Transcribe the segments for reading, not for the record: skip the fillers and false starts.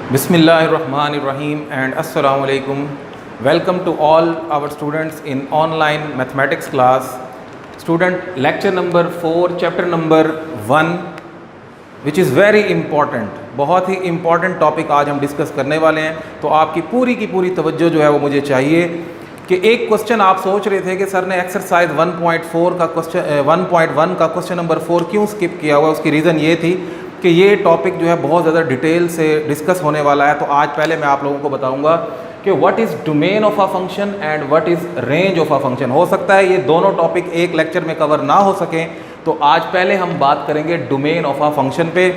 Bismillahirrahmanirrahim and Assalamu alaikum. Welcome to all our students in online mathematics class. Student, lecture number 4, chapter number 1, which is very important. बहुत ही important topic आज हम discuss करने वाले हैं, तो आपकी पूरी की पूरी तवज्जो जो है वो मुझे चाहिए कि एक क्वेश्चन आप सोच रहे थे कि सर ने एक्सरसाइज 1.4 का क्वेश्चन 1.1 का क्वेश्चन नंबर 4 क्यों स्किप किया हुआ। उसकी रीज़न ये थी कि ये टॉपिक जो है बहुत ज़्यादा डिटेल से डिस्कस होने वाला है। तो आज पहले मैं आप लोगों को बताऊंगा कि what is domain of a function and what is range of a function. हो सकता है ये दोनों टॉपिक एक लेक्चर में कवर ना हो सकें, तो आज पहले हम बात करेंगे डोमेन ऑफ अ फंक्शन पे।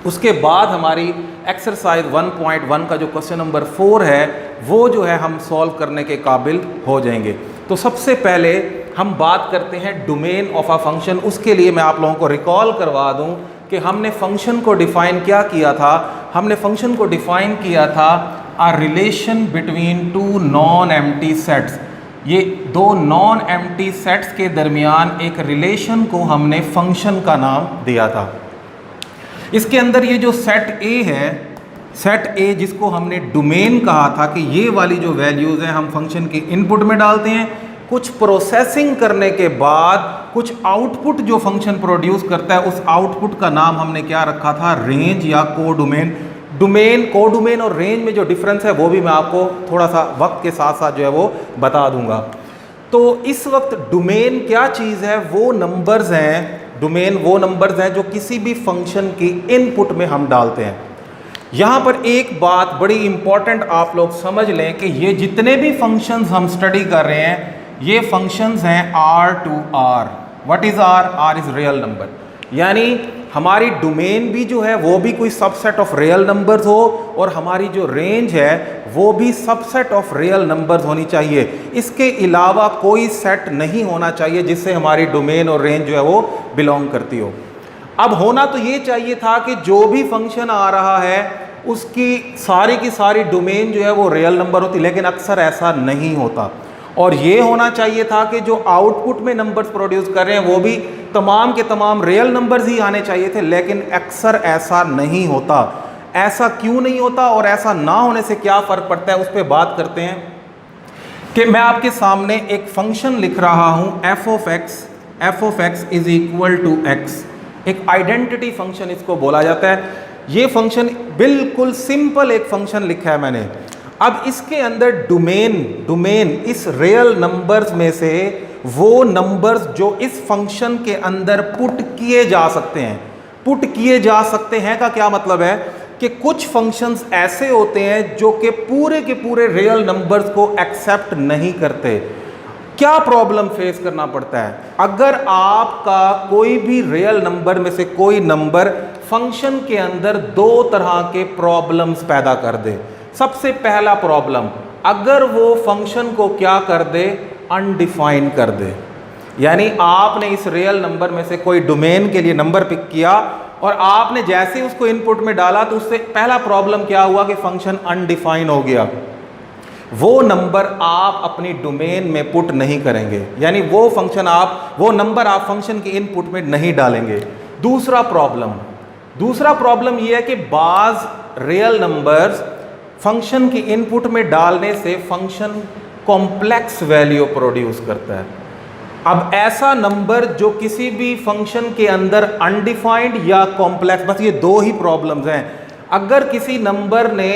उसके बाद हमारी एक्सरसाइज 1.1 का जो क्वेश्चन नंबर 4 है वो जो है हम सॉल्व करने के काबिल हो जाएंगे। तो सबसे पहले हम बात करते हैं डोमेन ऑफ अ फंक्शन। उसके लिए मैं आप लोगों को रिकॉल करवा दूं कि हमने फंक्शन को डिफ़ाइन क्या किया था। हमने फंक्शन को डिफ़ाइन किया था a relation between two non empty sets. ये दो नॉन एम्प्टी सेट्स के दरमियान एक रिलेशन को हमने फंक्शन का नाम दिया था। इसके अंदर ये जो सेट ए है, सेट ए जिसको हमने डोमेन कहा था कि ये वाली जो वैल्यूज़ हैं हम फंक्शन की इनपुट में डालते हैं, कुछ प्रोसेसिंग करने के बाद कुछ आउटपुट जो फंक्शन प्रोड्यूस करता है उस आउटपुट का नाम हमने क्या रखा था, रेंज या कोडोमेन। डोमेन, कोडोमेन और रेंज में जो डिफरेंस है वो भी मैं आपको थोड़ा सा वक्त के साथ साथ जो है वो बता दूंगा। तो इस वक्त डोमेन क्या चीज़ है, वो नंबर्स हैं। डोमेन वो नंबर्स हैं जो किसी भी फंक्शन की इनपुट में हम डालते हैं। यहाँ पर एक बात बड़ी इंपॉर्टेंट आप लोग समझ लें कि ये जितने भी फंक्शंस हम स्टडी कर रहे हैं ये फंक्शंस हैं R to R. What is R? R is real number. यानी हमारी डोमेन भी जो है वो भी कोई सबसेट ऑफ रियल नंबर्स हो और हमारी जो रेंज है वो भी सबसेट ऑफ रियल नंबर्स होनी चाहिए। इसके अलावा कोई सेट नहीं होना चाहिए जिससे हमारी डोमेन और रेंज जो है वो बिलोंग करती हो। अब होना तो ये चाहिए था कि जो भी फंक्शन आ रहा है उसकी की सारी डोमेन जो है वो रियल नंबर होती, लेकिन अक्सर ऐसा नहीं होता। और ये होना चाहिए था कि जो आउटपुट में नंबर्स प्रोड्यूस कर रहे हैं वो भी तमाम के तमाम रियल नंबर्स ही आने चाहिए थे, लेकिन अक्सर ऐसा नहीं होता। ऐसा क्यों नहीं होता और ऐसा ना होने से क्या फ़र्क पड़ता है उस पर बात करते हैं। कि मैं आपके सामने एक फंक्शन लिख रहा हूँ F of x is equal to X. एक आइडेंटिटी फंक्शन इसको बोला जाता है। ये फंक्शन बिल्कुल सिंपल एक फंक्शन लिखा है मैंने। अब इसके अंदर डोमेन इस रियल नंबर्स में से वो नंबर्स जो इस फंक्शन के अंदर पुट किए जा सकते हैं। पुट किए जा सकते हैं का क्या मतलब है कि कुछ फंक्शंस ऐसे होते हैं जो कि पूरे के पूरे रियल नंबर्स को एक्सेप्ट नहीं करते। क्या प्रॉब्लम फेस करना पड़ता है अगर आपका कोई भी रियल नंबर में से कोई नंबर फंक्शन के अंदर दो तरह के प्रॉब्लम्स पैदा कर दे। सबसे पहला प्रॉब्लम, अगर वो फंक्शन को क्या कर दे, अनडिफाइन कर दे। यानी आपने इस रियल नंबर में से कोई डोमेन के लिए नंबर पिक किया और आपने जैसे उसको इनपुट में डाला तो उससे पहला प्रॉब्लम क्या हुआ कि फंक्शन अनडिफाइन हो गया। वो नंबर आप अपनी डोमेन में पुट नहीं करेंगे, यानी वो नंबर आप फंक्शन की इनपुट में नहीं डालेंगे। दूसरा प्रॉब्लम ये है कि बाज रियल नंबर्स फंक्शन की इनपुट में डालने से फंक्शन कॉम्प्लेक्स वैल्यू प्रोड्यूस करता है। अब ऐसा नंबर जो किसी भी फंक्शन के अंदर अनडिफाइंड या कॉम्प्लेक्स, बस ये दो ही प्रॉब्लम्स हैं। अगर किसी नंबर ने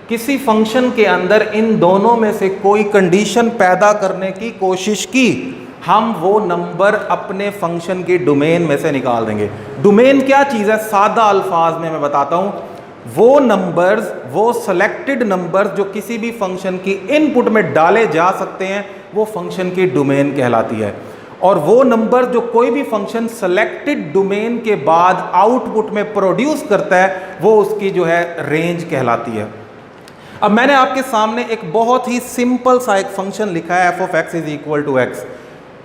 किसी फंक्शन के अंदर इन दोनों में से कोई कंडीशन पैदा करने की कोशिश की, हम वो नंबर अपने फंक्शन की डोमेन में से निकाल देंगे। डोमेन क्या चीज़ है, सादा अल्फाज में मैं बताता हूँ। वो नंबर्स, वो सेलेक्टेड नंबर्स जो किसी भी फंक्शन की इनपुट में डाले जा सकते हैं वो फंक्शन की डोमेन कहलाती है। और वो नंबर जो कोई भी फंक्शन सेलेक्टेड डोमेन के बाद आउटपुट में प्रोड्यूस करता है वो उसकी जो है रेंज कहलाती है। अब मैंने आपके सामने एक बहुत ही सिंपल सा एक फंक्शन लिखा है F of x is equal to X.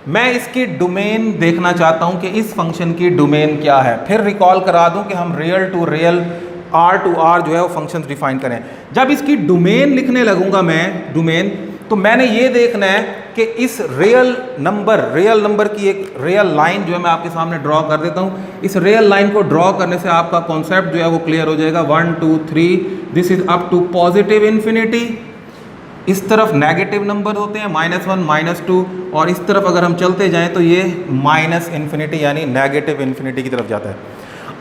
मैं इसकी डोमेन देखना चाहता हूं कि इस फंक्शन की डोमेन क्या है। फिर रिकॉल करा दूं कि हम real to real R to R जो है वो फंक्शंस डिफाइन करें। जब इसकी डोमेन लिखने लगूंगा मैं, डोमेन, तो मैंने ये देखना है कि इस रियल नंबर की एक रियल लाइन जो है मैं आपके सामने ड्रॉ कर देता हूँ। इस रियल लाइन को ड्रॉ करने से आपका कॉन्सेप्ट जो है वो क्लियर हो जाएगा। 1 2 3 this is up to positive infinity, इस तरफ नेगेटिव नंबर होते हैं -1 -2, और इस तरफ अगर हम चलते जाएं तो ये -इन्फिनिटी यानी नेगेटिव इन्फिनिटी की तरफ जाता है।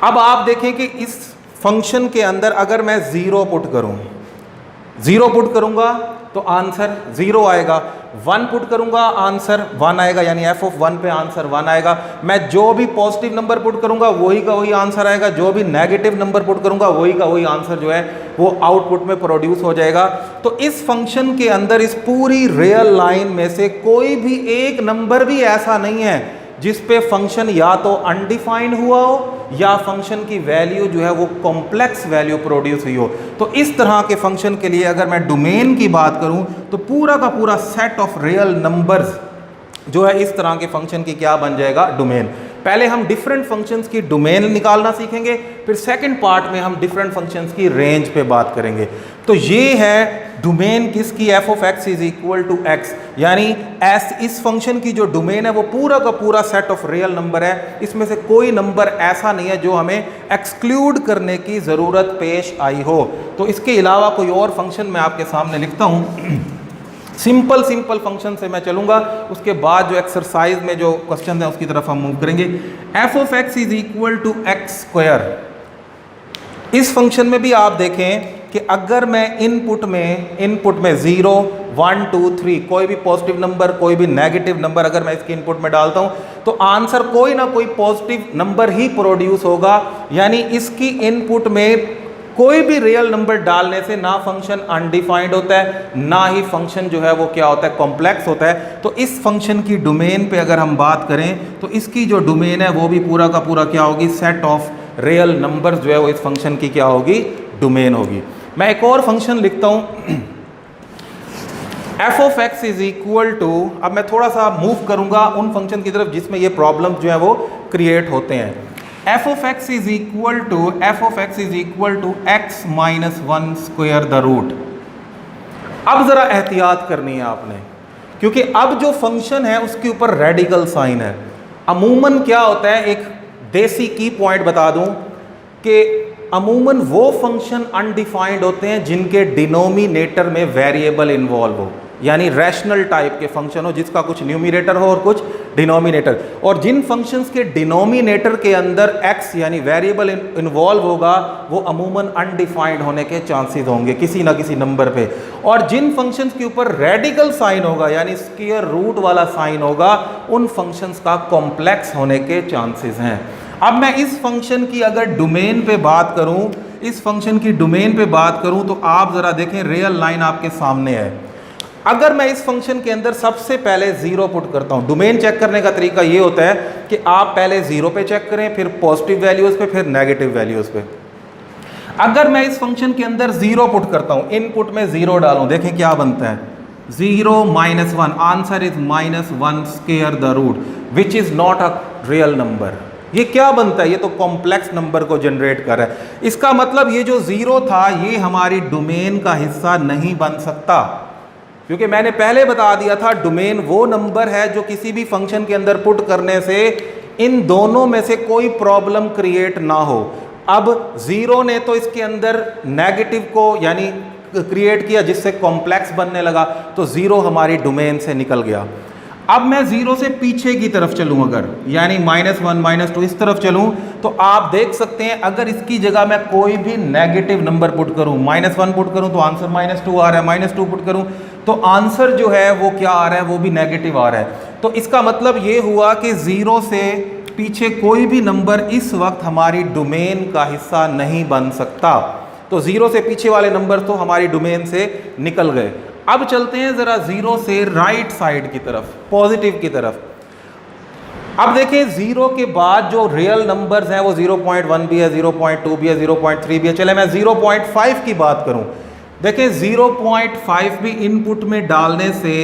अब आप देखें कि इस फंक्शन के अंदर अगर मैं 0 पुट करूं, 0 पुट करूंगा तो आंसर 0 आएगा, 1 पुट करूंगा आंसर 1 आएगा, यानी f(1) पे आंसर 1 आएगा। मैं जो भी पॉजिटिव नंबर पुट करूंगा वही का वही आंसर आएगा, जो भी नेगेटिव नंबर पुट करूंगा वही का वही आंसर जो है वो आउटपुट में प्रोड्यूस हो जाएगा। तो इस फंक्शन के अंदर इस पूरी रियल लाइन में से कोई भी एक नंबर भी ऐसा नहीं है जिस पे फंक्शन या तो अनडिफाइंड हुआ हो या फंक्शन की वैल्यू जो है वो कॉम्प्लेक्स वैल्यू प्रोड्यूस हुई हो। तो इस तरह के फंक्शन के लिए अगर मैं डोमेन की बात करूं तो पूरा का पूरा सेट ऑफ रियल नंबर्स जो है इस तरह के फंक्शन की क्या बन जाएगा, डोमेन। पहले हम डिफरेंट फंक्शंस की डोमेन निकालना सीखेंगे, फिर सेकंड पार्ट में हम डिफरेंट फंक्शंस की रेंज पे बात करेंगे। तो ये है डोमेन किसकी, f(x) is equal to x, यानी इस फंक्शन की जो डोमेन है वो पूरा का पूरा सेट ऑफ रियल नंबर है। इसमें से कोई नंबर ऐसा नहीं है जो हमें एक्सक्लूड करने की ज़रूरत पेश आई हो। तो इसके अलावा कोई और फंक्शन मैं आपके सामने लिखता हूँ। सिंपल फंक्शन से मैं चलूंगा, उसके बाद जो एक्सरसाइज में जो क्वेश्चन है उसकी तरफ हम मूव करेंगे। f(x) is equal to x²। इस फंक्शन में भी आप देखें कि अगर मैं इनपुट में 0 1 2 3 कोई भी पॉजिटिव नंबर कोई भी नेगेटिव नंबर अगर मैं इसके इनपुट में डालता हूं तो आंसर कोई ना कोई पॉजिटिव नंबर ही प्रोड्यूस होगा। यानी इसकी इनपुट में कोई भी रियल नंबर डालने से ना फंक्शन अनडिफाइंड होता है, ना ही फंक्शन जो है वो क्या होता है, कॉम्प्लेक्स होता है। तो इस फंक्शन की डोमेन पे अगर हम बात करें तो इसकी जो डोमेन है वो भी पूरा का पूरा क्या होगी, सेट ऑफ रियल नंबर्स जो है वो इस फंक्शन की क्या होगी, डोमेन होगी। मैं एक और फंक्शन लिखता हूं f(x) इज इक्वल टू, अब मैं थोड़ा सा मूव करूंगा उन फंक्शन की तरफ जिसमें ये प्रॉब्लम जो है वो क्रिएट होते हैं। f(x) is equal to x - 1 square the root. अब जरा एहतियात करनी है आपने, क्योंकि अब जो फंक्शन है उसके ऊपर रेडिकल साइन है। अमूमन क्या होता है, एक देसी की पॉइंट बता दूं कि अमूमन वो फंक्शन अनडिफाइंड होते हैं जिनके डिनोमिनेटर में वेरिएबल इन्वॉल्व हो, यानी रैशनल टाइप के फंक्शन हो जिसका कुछ न्यूमिनेटर हो और कुछ डिनोमिनेटर। और जिन फंक्शंस के डिनोमिनेटर के अंदर x यानी वेरिएबल इन्वॉल्व होगा वो अमूमन अनडिफाइंड होने के चांसेस होंगे किसी ना किसी नंबर पे। और जिन फंक्शंस के ऊपर रेडिकल साइन होगा यानी स्क्वायर रूट वाला साइन होगा उन फंक्शंस का कॉम्प्लेक्स होने के चांसेस हैं। अब मैं इस फंक्शन की अगर डोमेन पे बात करूं, इस फंक्शन की डोमेन पे बात करूं तो आप जरा देखें रियल लाइन आपके सामने है। अगर मैं इस फंक्शन के अंदर सबसे पहले 0 पुट करता हूं, डोमेन चेक करने का तरीका ये होता है कि आप पहले 0 पे चेक करें, फिर पॉजिटिव वैल्यूज पे, फिर नेगेटिव वैल्यूज पे। अगर मैं इस फंक्शन के अंदर 0 पुट करता हूं, इनपुट में 0 डालूं, देखें क्या बनता है, 0 - 1, answer is -1 square the root which is not a real number. ये क्या बनता है, ये तो कॉम्प्लेक्स नंबर को जनरेट कर रहा है। इसका मतलब ये जो 0 था ये हमारी डोमेन का हिस्सा नहीं बन सकता, क्योंकि मैंने पहले बता दिया था डोमेन वो नंबर है जो किसी भी फंक्शन के अंदर पुट करने से इन दोनों में से कोई प्रॉब्लम क्रिएट ना हो। अब 0 ने तो इसके अंदर नेगेटिव को यानी क्रिएट किया जिससे कॉम्प्लेक्स बनने लगा, तो 0 हमारी डोमेन से निकल गया। अब मैं 0 से पीछे की तरफ चलूं अगर, यानी -1 -2 इस तरफ चलूं, तो आप देख सकते हैं अगर इसकी जगह मैं कोई भी नेगेटिव नंबर पुट करूं, -1 पुट करूं तो आंसर -2 आ रहा है, -2 पुट करूं तो आंसर जो है वो क्या आ रहा है, वो भी नेगेटिव आ रहा है। तो इसका मतलब ये हुआ कि 0 से पीछे कोई भी नंबर इस वक्त हमारी डोमेन का हिस्सा नहीं बन सकता। तो 0 से पीछे वाले नंबर तो हमारी डोमेन से निकल गए। अब चलते हैं जरा 0 से राइट साइड की तरफ, पॉजिटिव की तरफ। अब देखें 0 के बाद जो रियल नंबर्स हैं वो 0.1 भी है, 0.2 भी है, 0.3 भी है। चले मैं 0.5 की बात करूं, देखें 0.5 भी इनपुट में डालने से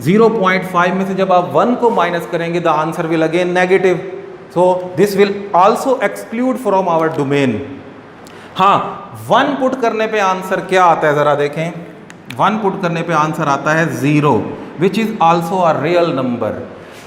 0.5 में से जब आप 1 को माइनस करेंगे the answer will again negative, so this will also exclude from our domain. हाँ, 1 पुट करने पे आंसर क्या आता है जरा देखें, 1 पुट करने पे आंसर आता है 0 which is also a real number.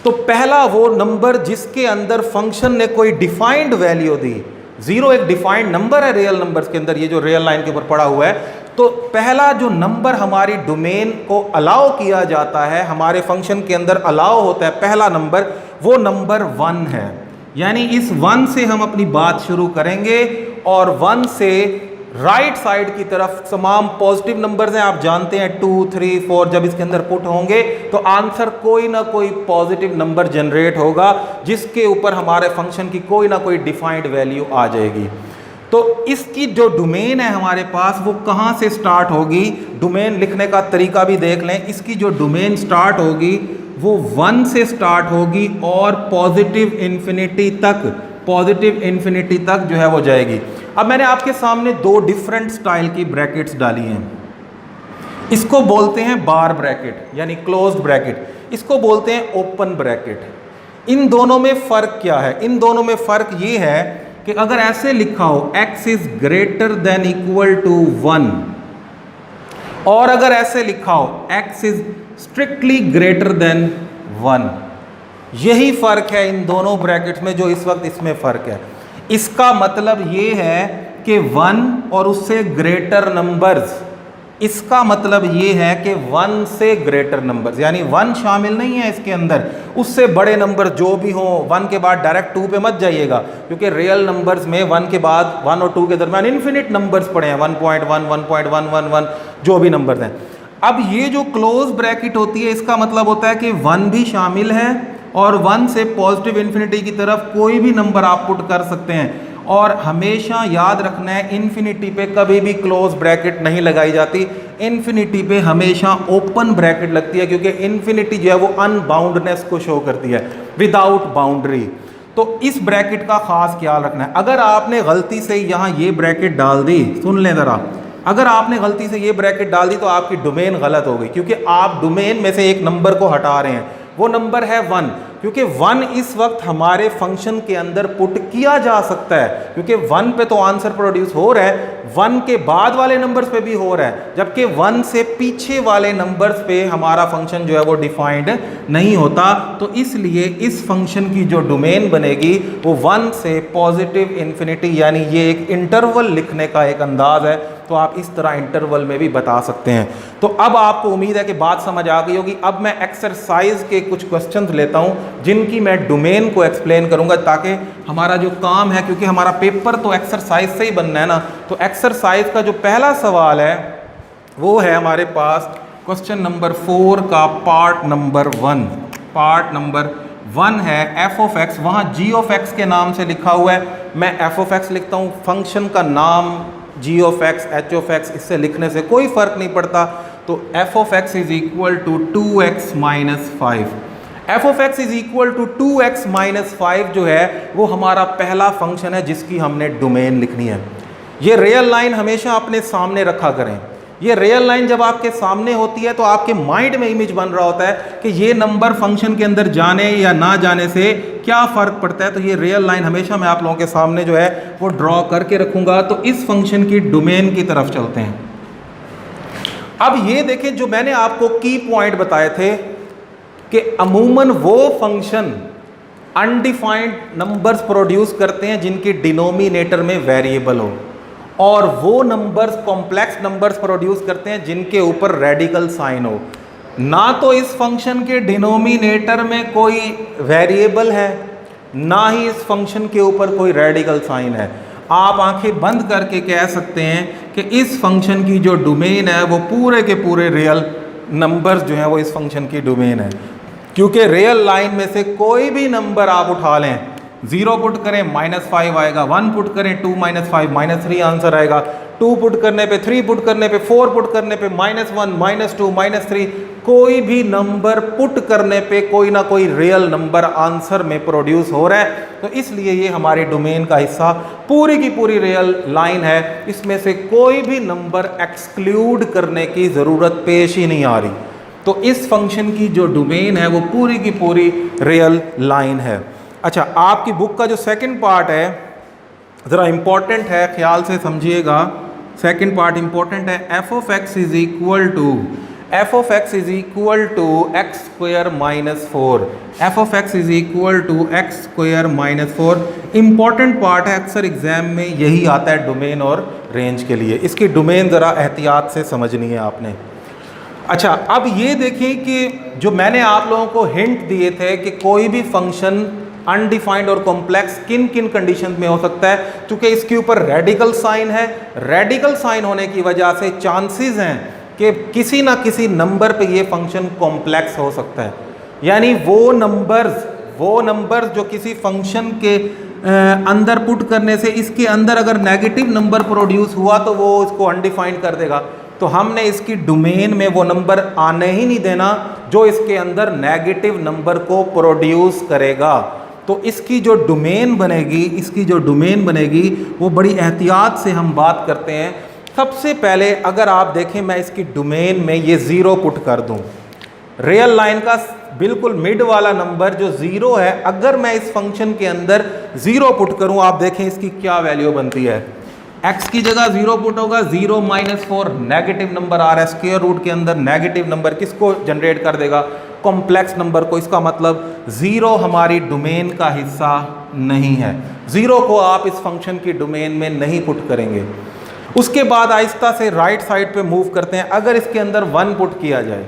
तो पहला वो नंबर जिसके अंदर फंक्शन ने कोई डिफाइंड वैल्यू दी, 0 एक डिफाइंड नंबर है रियल नंबर्स के अंदर, ये जो रियल लाइन के ऊपर पड़ा हुआ है। तो पहला जो नंबर हमारी डोमेन को अलाउ किया जाता है, हमारे फंक्शन के अंदर अलाउ होता है पहला नंबर, वो नंबर 1 है। यानी इस 1 से हम अपनी बात शुरू करेंगे और 1 से राइट साइड की तरफ तमाम पॉजिटिव नंबर्स हैं, आप जानते हैं 2, 3, 4 जब इसके अंदर पुट होंगे तो आंसर कोई ना कोई पॉजिटिव नंबर जनरेट होगा जिसके ऊपर हमारे फंक्शन की कोई ना कोई डिफाइंड वैल्यू आ जाएगी। तो इसकी जो डोमेन है हमारे पास वो कहाँ से स्टार्ट होगी, डोमेन लिखने का तरीका भी देख लें। इसकी जो डोमेन स्टार्ट होगी वो 1 से स्टार्ट होगी और पॉजिटिव इन्फिनिटी तक जो है वो जाएगी। अब मैंने आपके सामने 2 डिफरेंट स्टाइल की ब्रैकेट्स डाली हैं। इसको बोलते हैं बार ब्रैकेट यानी क्लोज्ड ब्रैकेट, इसको बोलते हैं ओपन ब्रैकेट। इन दोनों में फ़र्क क्या है? इन दोनों में फ़र्क ये है कि अगर ऐसे लिखा हो x is greater than equal to 1 और अगर ऐसे लिखा हो x is strictly greater than 1, यही फ़र्क है इन दोनों ब्रैकेट्स में जो इस वक्त इसमें फ़र्क है। इसका मतलब ये है कि 1 और उससे ग्रेटर नंबर्स, इसका मतलब ये है कि 1 से ग्रेटर नंबर्स, यानी 1 शामिल नहीं है इसके अंदर, उससे बड़े नंबर जो भी हों, 1 के बाद डायरेक्ट 2 पे मत जाइएगा क्योंकि रियल नंबर्स में 1 के बाद 1 और 2 के दरमियान इन्फिनिट नंबर्स पड़े हैं, 1.1, 1.111 जो भी नंबर्स हैं। अब ये जो क्लोज ब्रैकेट होती है इसका मतलब होता है कि 1 भी शामिल है और 1 से पॉजिटिव इन्फिनिटी की तरफ कोई भी नंबर आप पुट कर सकते हैं। और हमेशा याद रखना है इन्फिनिटी पे कभी भी क्लोज ब्रैकेट नहीं लगाई जाती, इन्फिनिटी पे हमेशा ओपन ब्रैकेट लगती है क्योंकि इन्फिनिटी जो है वो अनबाउंडनेस को शो करती है, विदाउट बाउंड्री। तो इस ब्रैकेट का खास ख्याल रखना है। अगर आपने गलती से यहाँ ये ब्रैकेट डाल दी, सुन लें ज़रा, अगर आपने गलती से ये ब्रैकेट डाल दी तो आपकी डोमेन गलत हो गई क्योंकि आप डोमेन में से एक नंबर को हटा रहे हैं, वो नंबर है 1, क्योंकि 1 इस वक्त हमारे फंक्शन के अंदर पुट किया जा सकता है क्योंकि 1 पे तो आंसर प्रोड्यूस हो रहा है, 1 के बाद वाले नंबर्स पे भी हो रहा है, जबकि 1 से पीछे वाले नंबर्स पे हमारा फंक्शन जो है वो डिफाइंड नहीं होता। तो इसलिए इस फंक्शन की जो डोमेन बनेगी वो 1 से पॉजिटिव इन्फिनिटी, यानी ये एक इंटरवल लिखने का एक अंदाज है, तो आप इस तरह इंटरवल में भी बता सकते हैं। तो अब आपको उम्मीद है कि बात समझ आ गई होगी। अब मैं एक्सरसाइज के कुछ क्वेश्चंस लेता हूं जिनकी मैं डोमेन को एक्सप्लेन करूंगा ताकि हमारा जो काम है, क्योंकि हमारा पेपर तो एक्सरसाइज से ही बनना है ना, तो एक्सरसाइज का जो पहला सवाल है वो है हमारे पास क्वेश्चन नंबर 4 का पार्ट नंबर 1। पार्ट नंबर 1 है f ऑफ x, वहाँ g ऑफ x के नाम से लिखा हुआ है, मैं f ऑफ x लिखता हूँ, फंक्शन का नाम g of x, h of x, इससे लिखने से कोई फ़र्क नहीं पड़ता। तो f of x is equal to 2x minus 5, f of x is equal to 2x minus 5 जो है वो हमारा पहला फंक्शन है जिसकी हमने डोमेन लिखनी है। ये रियल लाइन हमेशा अपने सामने रखा करें। ये रियल लाइन जब आपके सामने होती है तो आपके माइंड में इमेज बन रहा होता है कि ये नंबर फंक्शन के अंदर जाने या ना जाने से क्या फ़र्क पड़ता है। तो ये रियल लाइन हमेशा मैं आप लोगों के सामने जो है वो ड्रॉ करके रखूँगा। तो इस फंक्शन की डोमेन की तरफ चलते हैं। अब ये देखें, जो मैंने आपको की पॉइंट बताए थे कि अमूमन वो फंक्शन अनडिफाइंड नंबर्स प्रोड्यूस करते हैं जिनकी डिनोमिनेटर में वेरिएबल हो, और वो नंबर्स कॉम्प्लेक्स नंबर्स प्रोड्यूस करते हैं जिनके ऊपर रेडिकल साइन हो। ना तो इस फंक्शन के डिनोमिनेटर में कोई वेरिएबल है, ना ही इस फंक्शन के ऊपर कोई रेडिकल साइन है। आप आंखें बंद करके कह सकते हैं कि इस फंक्शन की जो डोमेन है वो पूरे के पूरे रियल नंबर्स जो हैं वो इस फंक्शन की डोमेन है, क्योंकि रियल लाइन में से कोई भी नंबर आप उठा लें, 0 पुट करें -5 आएगा, 1 पुट करें 2 - 5 -3 आंसर आएगा, 2 पुट करने पे, 3 पुट करने पे, 4 पुट करने पे -1 -2 -3, कोई भी नंबर पुट करने पे कोई ना कोई रियल नंबर आंसर में प्रोड्यूस हो रहा है। तो इसलिए ये हमारी डोमेन का हिस्सा पूरी की पूरी रियल लाइन है, इसमें से कोई भी नंबर एक्सक्लूड करने की ज़रूरत पेश ही नहीं आ रही। तो इस फंक्शन की जो डोमेन है वो पूरी की पूरी रियल लाइन है। अच्छा, आपकी बुक का जो सेकंड पार्ट है ज़रा इम्पॉर्टेंट है, ख्याल से समझिएगा। सेकेंड पार्ट इंपॉर्टेंट है। F of x is equal to x square minus 4। F of x is equal to x square minus 4 important part है, अक्सर एग्जाम में यही आता है डोमेन और रेंज के लिए। इसकी डोमेन ज़रा एहतियात से समझनी है आपने। अच्छा, अब ये देखें कि जो मैंने आप लोगों को हिंट दिए थे कि कोई भी फंक्शन अनडिफाइंड और कॉम्प्लेक्स किन किन कंडीशन में हो सकता है, क्योंकि इसके ऊपर रेडिकल साइन है। रेडिकल साइन होने की वजह से चांसेस हैं कि किसी ना किसी नंबर पे ये फंक्शन कॉम्प्लेक्स हो सकता है। यानी वो नंबर्स जो किसी फंक्शन के अंदर पुट करने से इसके अंदर अगर नेगेटिव नंबर प्रोड्यूस हुआ तो वो इसको अनडिफाइंड कर देगा। तो हमने इसकी डोमेन में वो नंबर आने ही नहीं देना जो इसके अंदर नेगेटिव नंबर को प्रोड्यूस करेगा। तो इसकी जो डोमेन बनेगी वो बड़ी एहतियात से हम बात करते हैं। सबसे पहले अगर आप देखें, मैं इसकी डोमेन में ये 0 पुट कर दूं, रियल लाइन का बिल्कुल मिड वाला नंबर जो 0 है, अगर मैं इस फंक्शन के अंदर 0 पुट करूं, आप देखें इसकी क्या वैल्यू बनती है। x की जगह 0 पुट होगा, 0 माइनस 4 नेगेटिव नंबर आ रहा है, स्क्वायर रूट के अंदर नेगेटिव नंबर किसको जनरेट कर देगा, कॉम्प्लेक्स नंबर को। इसका मतलब 0 हमारी डोमेन का हिस्सा नहीं है, 0 को आप इस फंक्शन की डोमेन में नहीं पुट करेंगे। उसके बाद आहिस्ता से राइट साइड पे मूव करते हैं। अगर इसके अंदर 1 पुट किया जाए,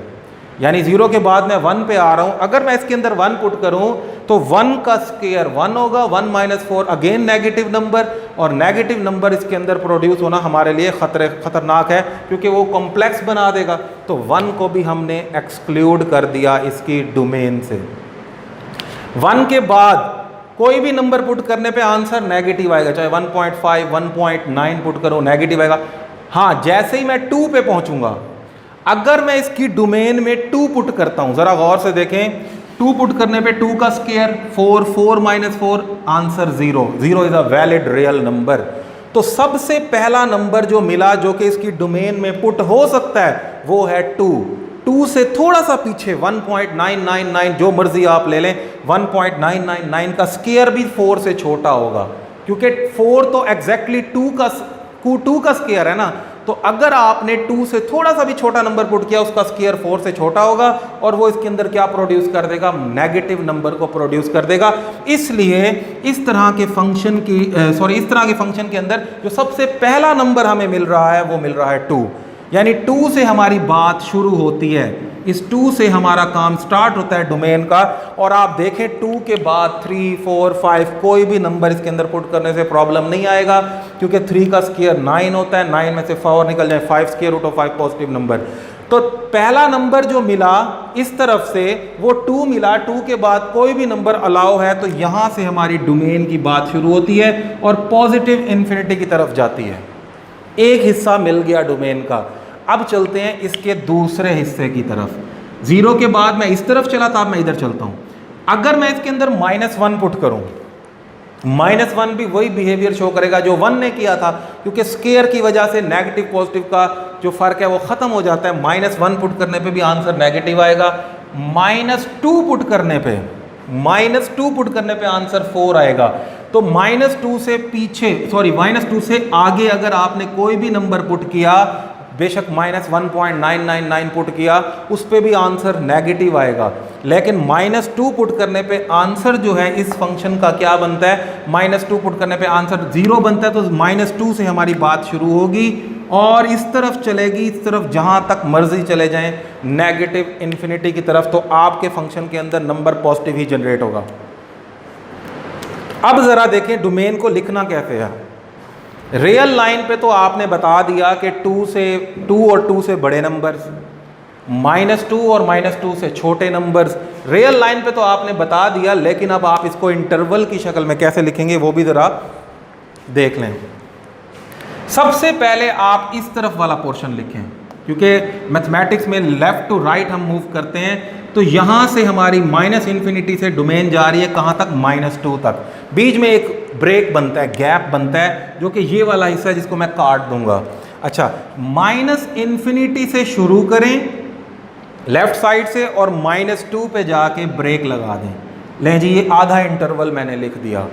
यानी 0 के बाद मैं 1 पे आ रहा हूं, अगर मैं इसके अंदर 1 पुट करूं तो 1 का स्क्वायर 1 होगा, 1 माइनस 4 अगेन नेगेटिव नंबर, और नेगेटिव नंबर इसके अंदर प्रोड्यूस होना हमारे लिए खतरनाक है क्योंकि वो कॉम्प्लेक्स बना देगा। तो 1 को भी हमने एक्सक्लूड कर दिया इसकी डोमेन से। 1 के बाद कोई भी नंबर पुट करने पे आंसर नेगेटिव आएगा, चाहे 1.5 1.9 पुट करो नेगेटिव आएगा। हाँ, जैसे ही मैं 2 पे पहुंचूंगा, अगर मैं इसकी डोमेन में 2 पुट करता हूं, जरा गौर से देखें, 2 पुट करने पे 2 का square 4, 4 minus 4 answer 0। 0 is a valid real number. तो सबसे पहला नंबर जो मिला जो कि इसकी डोमेन में पुट हो सकता है वो है 2। 2 से थोड़ा सा पीछे 1.999 जो मर्जी आप ले लें, 1.999 का स्क्वायर भी 4 से छोटा होगा, क्योंकि 4 तो एग्जैक्टली 2 का स्क्वायर है ना। तो अगर आपने 2 से थोड़ा सा भी छोटा नंबर पुट किया, उसका स्क्वायर 4 से छोटा होगा और वो इसके अंदर क्या प्रोड्यूस कर देगा, नेगेटिव नंबर को प्रोड्यूस कर देगा। इसलिए इस तरह के फंक्शन के अंदर जो सबसे पहला नंबर हमें मिल रहा है वो मिल रहा है 2। यानी 2 से हमारी बात शुरू होती है, इस 2 से हमारा काम स्टार्ट होता है डोमेन का। और आप देखें 2 के बाद 3, 4, 5 कोई भी नंबर इसके अंदर पुट करने से प्रॉब्लम नहीं आएगा, क्योंकि 3 का स्क्वायर 9 होता है, 9 में से 4 निकल जाए 5 square root of 5 positive number. तो पहला नंबर जो मिला इस तरफ से वो 2 मिला, 2 के बाद कोई भी नंबर अलाउ है, तो यहां से हमारी डोमेन की बात शुरू होती है और पॉजिटिव इन्फिनिटी की तरफ जाती है। एक हिस्सा मिल गया डोमेन का। अब चलते हैं इसके दूसरे हिस्से की तरफ। 0 के बाद मैं इस तरफ चला था, अब मैं इधर चलता हूं। अगर मैं इसके अंदर -1 पुट करूं, -1 भी वही बिहेवियर शो करेगा जो 1 ने किया था, क्योंकि स्क्वायर की वजह से नेगेटिव पॉजिटिव का जो फर्क है वो खत्म हो जाता है। -1 पुट करने पे भी आंसर नेगेटिव आएगा। -2 पुट करने पे आंसर 4 आएगा। तो -2 से आगे अगर आपने कोई भी नंबर पुट किया, बेशक -1.999 पुट किया, उस पे भी आंसर नेगेटिव आएगा। लेकिन -2 पुट करने पे आंसर जो है इस फंक्शन का क्या बनता है, -2 पुट करने पे आंसर 0 बनता है। तो -2 से हमारी बात शुरू होगी और इस तरफ चलेगी, इस तरफ जहां तक मर्जी चले जाएं, नेगेटिव इन्फिनिटी की तरफ। तो आपके फंक्शन के अंदर नंबर पॉजिटिव ही जनरेट होगा। अब जरा देखें डोमेन को लिखना कैसे है। रियल लाइन पे तो आपने बता दिया कि 2 और 2 से बड़े नंबर्स, -2 और -2 से छोटे नंबर्स। रियल लाइन पे तो आपने बता दिया, लेकिन अब आप इसको इंटरवल की शक्ल में कैसे लिखेंगे वो भी ज़रा देख लें। सबसे पहले आप इस तरफ वाला पोर्शन लिखें, क्योंकि मैथमेटिक्स में लेफ़्ट टू राइट हम मूव करते हैं। तो यहाँ से हमारी -इन्फिनिटी से डोमेन जा रही है कहाँ तक, -2 तक। बीच में एक ब्रेक बनता है, गैप बनता है, जो कि ये वाला हिस्सा है जिसको मैं काट दूंगा। अच्छा, -इन्फिनिटी से शुरू करें लेफ्ट साइड से और -2 पे जाके ब्रेक लगा दें। लें जी, ये आधा इंटरवल मैंने लिख दिया।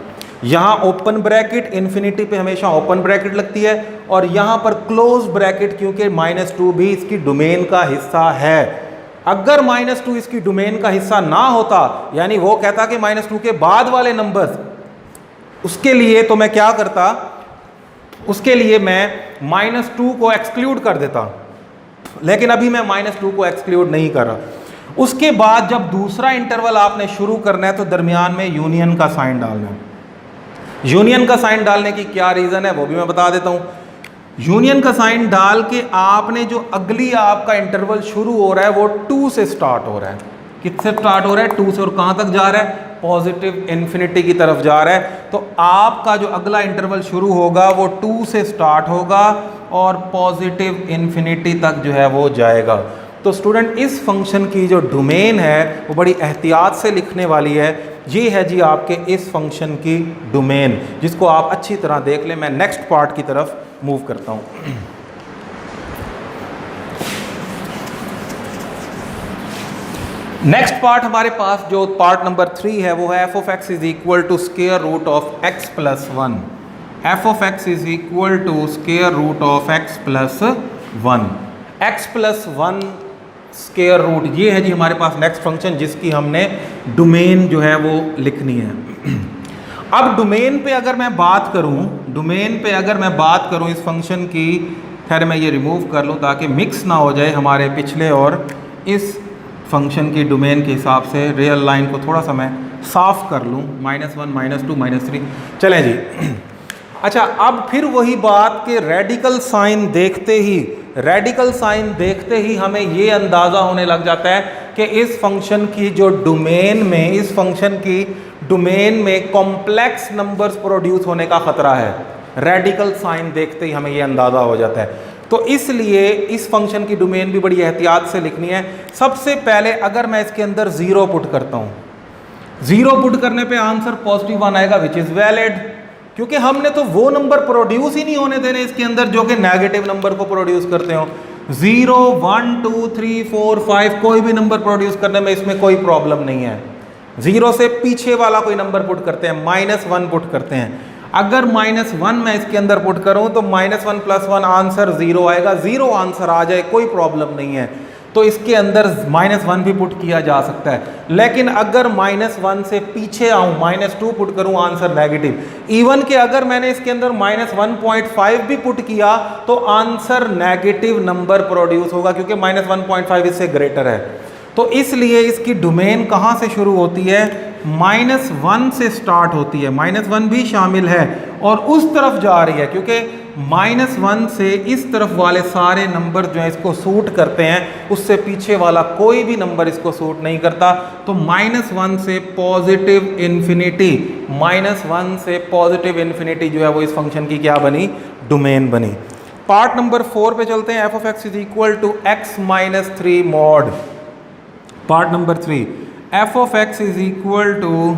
यहाँ ओपन ब्रैकेट, इन्फिनिटी पे हमेशा ओपन ब्रैकेट लगती है, और यहाँ पर क्लोज ब्रैकेट, क्योंकि -2 भी इसकी डोमेन का हिस्सा है। अगर -2 इसकी डोमेन का हिस्सा ना होता, यानी वो कहता कि -2 के बाद वाले नंबर्स, उसके लिए तो मैं क्या करता, उसके लिए मैं -2 को एक्सक्लूड कर देता, लेकिन अभी मैं -2 को एक्सक्लूड नहीं कर रहा। उसके बाद जब दूसरा इंटरवल आपने शुरू करना है तो दरमियान में यूनियन का साइन डालना है। यूनियन का साइन डालने की क्या रीज़न है वो भी मैं बता देता हूँ। यूनियन का साइन डाल के आपने जो अगली आपका इंटरवल शुरू हो रहा है वो 2 से स्टार्ट हो रहा है। किससे स्टार्ट हो रहा है? 2 से। और कहाँ तक जा रहा है? पॉजिटिव इन्फिनिटी की तरफ जा रहा है। तो आपका जो अगला इंटरवल शुरू होगा वो 2 से स्टार्ट होगा और पॉजिटिव इन्फिनिटी तक जो है वो जाएगा। तो स्टूडेंट, इस फंक्शन की जो डोमेन है वो बड़ी एहतियात से लिखने वाली है। ये है जी आपके इस फंक्शन की डोमेन, जिसको आप अच्छी तरह देख लें। मैं नेक्स्ट पार्ट की तरफ मूव करता हूँ। नेक्स्ट पार्ट हमारे पास जो पार्ट नंबर 3 है वो है F of x is equal to square root of x plus 1। F of x is equal to square root of x plus 1। X plus 1 square root, ये है जी हमारे पास नेक्स्ट फंक्शन, जिसकी हमने डोमेन जो है वो लिखनी है। अब डोमेन पे अगर मैं बात करूं, इस फंक्शन की, खैर मैं ये रिमूव कर लूँ ताकि मिक्स ना हो जाए हमारे पिछले और इस फंक्शन की डोमेन के हिसाब से। रियल लाइन को थोड़ा सा मैं साफ कर लूँ, -1 -2 -3। चलें जी। अच्छा, अब फिर वही बात कि रेडिकल साइन देखते ही हमें ये अंदाज़ा होने लग जाता है कि इस फंक्शन की जो डोमेन में, इस फंक्शन की डोमेन में कॉम्प्लेक्स नंबर्स प्रोड्यूस होने का ख़तरा है। रेडिकल साइन देखते ही हमें ये अंदाज़ा हो जाता है। तो इसलिए इस फंक्शन की डोमेन भी बड़ी एहतियात से लिखनी है। सबसे पहले अगर मैं इसके अंदर 0 पुट करता हूँ, 0 पुट करने पे आंसर पॉजिटिव 1 आएगा, विच इज़ वैलिड, क्योंकि हमने तो वो नंबर प्रोड्यूस ही नहीं होने देने इसके अंदर जो कि नेगेटिव नंबर को प्रोड्यूस करते हो। 0 1 2 3 4 5 कोई भी नंबर प्रोड्यूस करने में इसमें कोई प्रॉब्लम नहीं है। 0 से पीछे वाला कोई नंबर पुट करते हैं, -1 पुट करते हैं। अगर -1 मैं इसके अंदर पुट करूं तो -1 + 1 आंसर 0 आएगा। 0 आंसर आ जाए कोई प्रॉब्लम नहीं है, तो इसके अंदर -1 भी पुट किया जा सकता है। लेकिन अगर -1 से पीछे आऊं, -2 पुट करूं, आंसर नेगेटिव। इवन कि अगर मैंने इसके अंदर -1.5 भी पुट किया तो आंसर नेगेटिव नंबर प्रोड्यूस होगा, क्योंकि -1.5 इससे ग्रेटर है। तो इसलिए इसकी डोमेन कहाँ से शुरू होती है? -1 से स्टार्ट होती है, -1 भी शामिल है और उस तरफ जा रही है, क्योंकि -1 से इस तरफ वाले सारे नंबर जो है इसको सूट करते हैं, उससे पीछे वाला कोई भी नंबर इसको सूट नहीं करता। तो -1 से पॉजिटिव इन्फिनिटी, -1 से पॉजिटिव इन्फिनिटी जो है वो इस फंक्शन की क्या बनी? डोमेन बनी। पार्ट नंबर 4 पे चलते हैं। F of x is equal to x-3 mod. Part number 3, f of x is equal to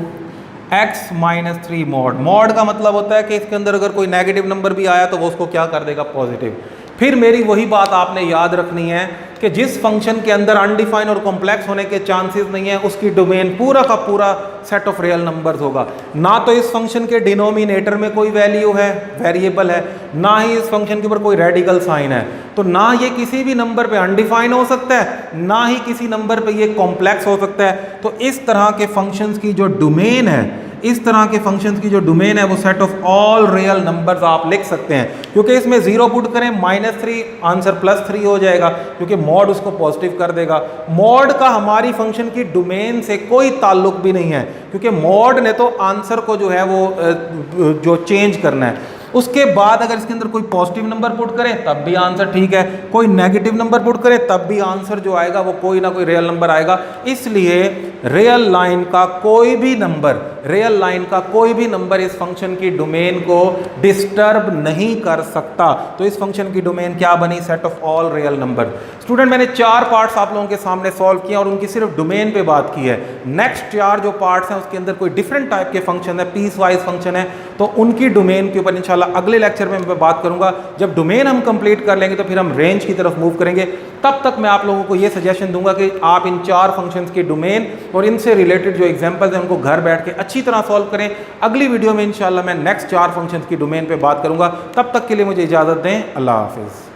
x-3 mod. Mod का मतलब होता है कि इसके अंदर अगर कोई नेगेटिव नंबर भी आया तो वो उसको क्या कर देगा? पॉजिटिव। फिर मेरी वही बात आपने याद रखनी है कि जिस फंक्शन के अंदर अनडिफाइन और कॉम्प्लेक्स होने के चांसेस नहीं है, उसकी डोमेन पूरा का पूरा सेट ऑफ रियल नंबर्स होगा। ना तो इस फंक्शन के डिनोमिनेटर में कोई वैल्यू है, वेरिएबल है, ना ही इस फंक्शन के ऊपर कोई रेडिकल साइन है। तो ना ये किसी भी नंबर पे अनडिफाइन हो सकता है, ना ही किसी नंबर पे ये कॉम्प्लेक्स हो सकता है। तो इस तरह के फंक्शंस की जो डोमेन है, इस तरह के फंक्शंस की जो डोमेन है वो set of all real numbers आप लिख सकते हैं, क्योंकि इसमें 0 पुट करें -3 आंसर +3 हो जाएगा, क्योंकि मॉड उसको पॉजिटिव कर देगा। मॉड का हमारी फंक्शन की डोमेन से कोई ताल्लुक भी नहीं है, क्योंकि मॉड ने तो आंसर को जो है वो जो चेंज करना है। उसके बाद अगर इसके अंदर कोई पॉजिटिव नंबर पुट करें तब भी आंसर ठीक है, कोई नेगेटिव नंबर पुट करें तब भी आंसर जो आएगा वो कोई ना कोई रियल नंबर आएगा। इसलिए रियल लाइन का कोई भी नंबर इस फंक्शन की डोमेन को डिस्टर्ब नहीं कर सकता। तो इस फंक्शन की डोमेन क्या बनी? Set of all real number. Student, मैंने 4 पार्ट्स आप लोगों के सामने सॉल्व किए और उनकी सिर्फ डोमेन पे बात की है। नेक्स्ट 4 जो पार्ट्स हैं उसके अंदर कोई डिफरेंट टाइप के फंक्शन है, पीस वाइज फंक्शन है, तो उनकी डोमेन के ऊपर इंशाल्लाह अगले लेक्चर में मैं बात करूंगा। जब डोमेन हम कंप्लीट कर लेंगे तो फिर हम रेंज की तरफ मूव करेंगे। तब तक मैं आप लोगों को ये सजेशन दूंगा कि आप इन 4 फंक्शंस के डोमेन और इनसे रिलेटेड जो एग्जांपल्स हैं उनको घर बैठ के अच्छी तरह सॉल्व करें। अगली वीडियो में इंशाल्लाह मैं नेक्स्ट 4 फंक्शंस की डोमेन पे बात करूंगा। तब तक के लिए मुझे इजाज़त दें। अल्लाह हाफिज़।